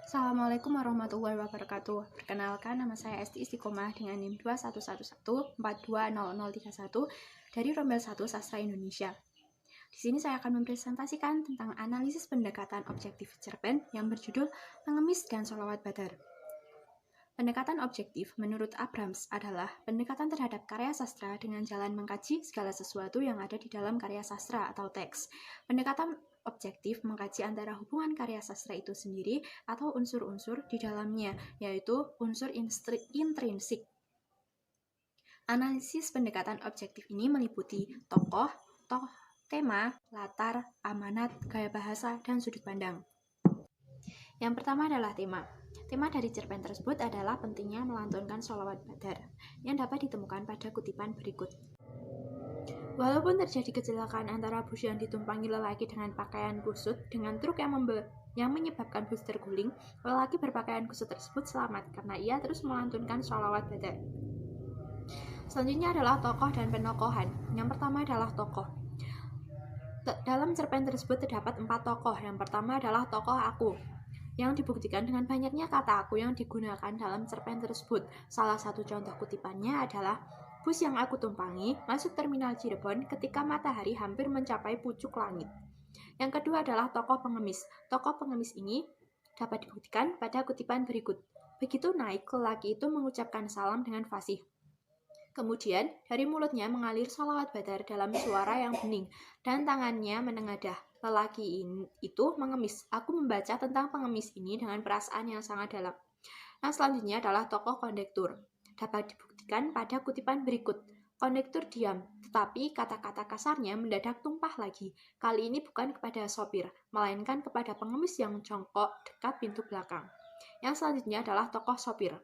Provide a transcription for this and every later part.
Assalamualaikum warahmatullahi wabarakatuh. Perkenalkan, nama saya Esti Istiqomah dengan NIM 2111420031 dari Rombel 1 Sastra Indonesia. Di sini saya akan mempresentasikan tentang analisis pendekatan objektif cerpen yang berjudul Pengemis dan Sholawat Badar. Pendekatan objektif menurut Abrams adalah pendekatan terhadap karya sastra dengan jalan mengkaji segala sesuatu yang ada di dalam karya sastra atau teks. Pendekatan objektif mengkaji antara hubungan karya sastra itu sendiri atau unsur-unsur di dalamnya, yaitu unsur intrinsik. Analisis pendekatan objektif ini meliputi tokoh, tema, latar, amanat, gaya bahasa, dan sudut pandang. Yang pertama adalah tema. Tema dari cerpen tersebut adalah pentingnya melantunkan sholawat badar, yang dapat ditemukan pada kutipan berikut. Walaupun terjadi kecelakaan antara bus yang ditumpangi lelaki dengan pakaian kusut dengan truk yang menyebabkan bus terguling, lelaki berpakaian kusut tersebut selamat karena ia terus melantunkan sholawat badar. Selanjutnya adalah tokoh dan penokohan. Yang pertama adalah tokoh. Dalam cerpen tersebut terdapat 4 tokoh. Yang pertama adalah tokoh aku, yang dibuktikan dengan banyaknya kata aku yang digunakan dalam cerpen tersebut. Salah satu contoh kutipannya adalah bus yang aku tumpangi masuk terminal Cirebon ketika matahari hampir mencapai pucuk langit. Yang kedua adalah tokoh pengemis. Tokoh pengemis ini dapat dibuktikan pada kutipan berikut. Begitu naik, lelaki itu mengucapkan salam dengan fasih. Kemudian, dari mulutnya mengalir sholawat badar dalam suara yang bening, dan tangannya menengadah. Lelaki itu mengemis. Aku membaca tentang pengemis ini dengan perasaan yang sangat dalam. Nah, selanjutnya adalah tokoh kondektur. Dapat dibuktikan pada kutipan berikut. Kondektur diam, tetapi kata-kata kasarnya mendadak tumpah lagi. Kali ini bukan kepada sopir, melainkan kepada pengemis yang jongkok dekat pintu belakang. Yang selanjutnya adalah tokoh sopir.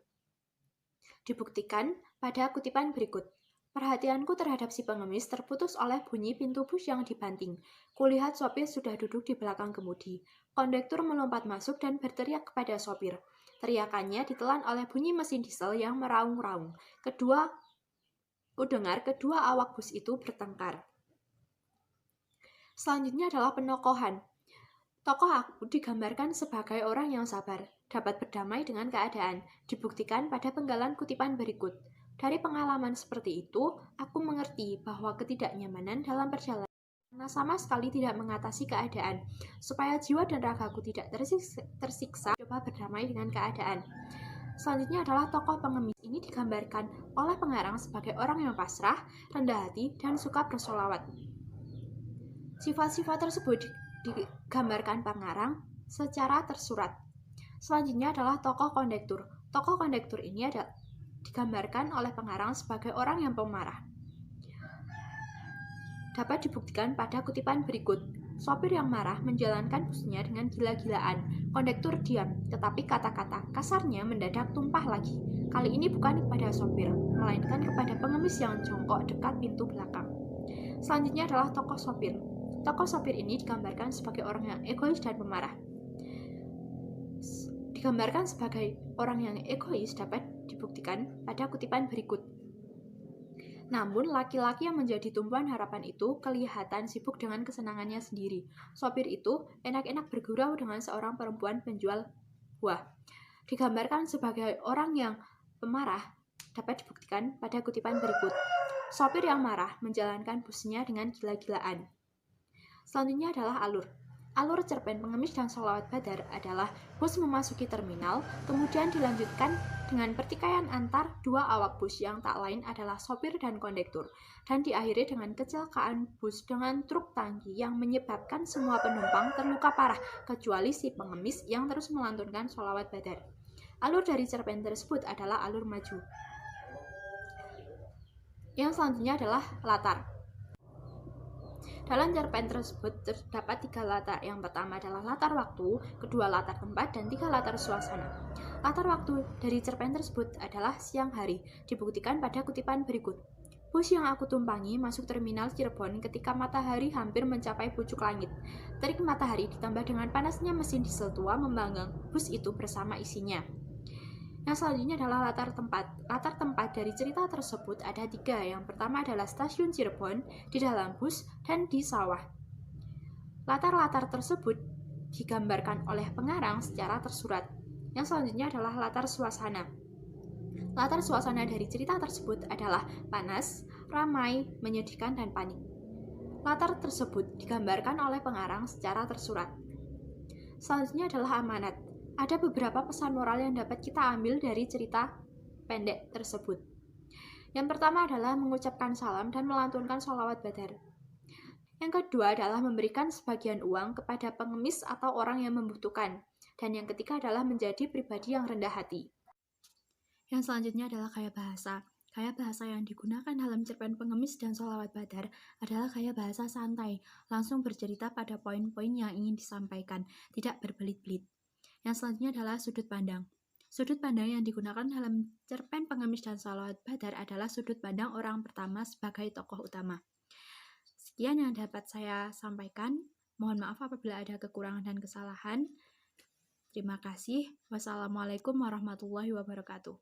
Dibuktikan pada kutipan berikut. Perhatianku terhadap si pengemis terputus oleh bunyi pintu bus yang dibanting. Kulihat sopir sudah duduk di belakang kemudi. Kondektur melompat masuk dan berteriak kepada sopir. Teriakannya ditelan oleh bunyi mesin diesel yang meraung-raung. Kudengar kedua awak bus itu bertengkar. Selanjutnya adalah penokohan. Tokoh aku digambarkan sebagai orang yang sabar, dapat berdamai dengan keadaan, dibuktikan pada penggalan kutipan berikut. Dari pengalaman seperti itu, aku mengerti bahwa ketidaknyamanan dalam perjalanan karena sama sekali tidak mengatasi keadaan. Supaya jiwa dan ragaku tidak tersiksa, coba berdamai dengan keadaan. Selanjutnya adalah tokoh pengemis. Ini digambarkan oleh pengarang sebagai orang yang pasrah, rendah hati, dan suka bersolawat. Sifat-sifat tersebut digambarkan pengarang secara tersurat. Selanjutnya adalah tokoh kondektur. Tokoh kondektur ini digambarkan oleh pengarang sebagai orang yang pemarah. Dapat dibuktikan pada kutipan berikut. Sopir yang marah menjalankan busnya dengan gila-gilaan. Kondektur diam, tetapi kata-kata kasarnya mendadak tumpah lagi. Kali ini bukan kepada sopir, melainkan kepada pengemis yang jongkok dekat pintu belakang. Selanjutnya adalah tokoh sopir. Tokoh sopir ini digambarkan sebagai orang yang egois dan pemarah. Digambarkan sebagai orang yang egois dapat dibuktikan pada kutipan berikut. Namun, laki-laki yang menjadi tumpuan harapan itu kelihatan sibuk dengan kesenangannya sendiri. Sopir itu enak-enak bergurau dengan seorang perempuan penjual buah. Digambarkan sebagai orang yang pemarah dapat dibuktikan pada kutipan berikut. Sopir yang marah menjalankan busnya dengan gila-gilaan. Selanjutnya adalah alur. Alur cerpen Pengemis dan Sholawat Badar adalah bus memasuki terminal, kemudian dilanjutkan dengan pertikaian antar dua awak bus yang tak lain adalah sopir dan kondektur, dan diakhiri dengan kecelakaan bus dengan truk tangki yang menyebabkan semua penumpang terluka parah, kecuali si pengemis yang terus melantunkan sholawat badar. Alur dari cerpen tersebut adalah alur maju. Yang selanjutnya adalah latar. Dalam cerpen tersebut terdapat 3 latar. Yang pertama adalah latar waktu, kedua latar tempat, dan 3 latar suasana. Latar waktu dari cerpen tersebut adalah siang hari, dibuktikan pada kutipan berikut. Bus yang aku tumpangi masuk terminal Cirebon ketika matahari hampir mencapai pucuk langit. Terik matahari ditambah dengan panasnya mesin diesel tua membanggang bus itu bersama isinya. Yang selanjutnya adalah latar tempat. Latar tempat dari cerita tersebut ada 3. Yang pertama adalah stasiun Cirebon, di dalam bus, dan di sawah. Latar-latar tersebut digambarkan oleh pengarang secara tersurat. Yang selanjutnya adalah latar suasana. Latar suasana dari cerita tersebut adalah panas, ramai, menyedihkan, dan panik. Latar tersebut digambarkan oleh pengarang secara tersurat. Selanjutnya adalah amanat. Ada beberapa pesan moral yang dapat kita ambil dari cerita pendek tersebut. Yang pertama adalah mengucapkan salam dan melantunkan sholawat badar. Yang kedua adalah memberikan sebagian uang kepada pengemis atau orang yang membutuhkan. Dan yang ketiga adalah menjadi pribadi yang rendah hati. Yang selanjutnya adalah gaya bahasa. Gaya bahasa yang digunakan dalam cerpen pengemis dan sholawat badar adalah gaya bahasa santai, langsung bercerita pada poin-poin yang ingin disampaikan, tidak berbelit-belit. Yang selanjutnya adalah sudut pandang. Sudut pandang yang digunakan dalam cerpen pengemis dan sholawat badar adalah sudut pandang orang pertama sebagai tokoh utama. Sekian yang dapat saya sampaikan. Mohon maaf apabila ada kekurangan dan kesalahan. Terima kasih. Wassalamualaikum warahmatullahi wabarakatuh.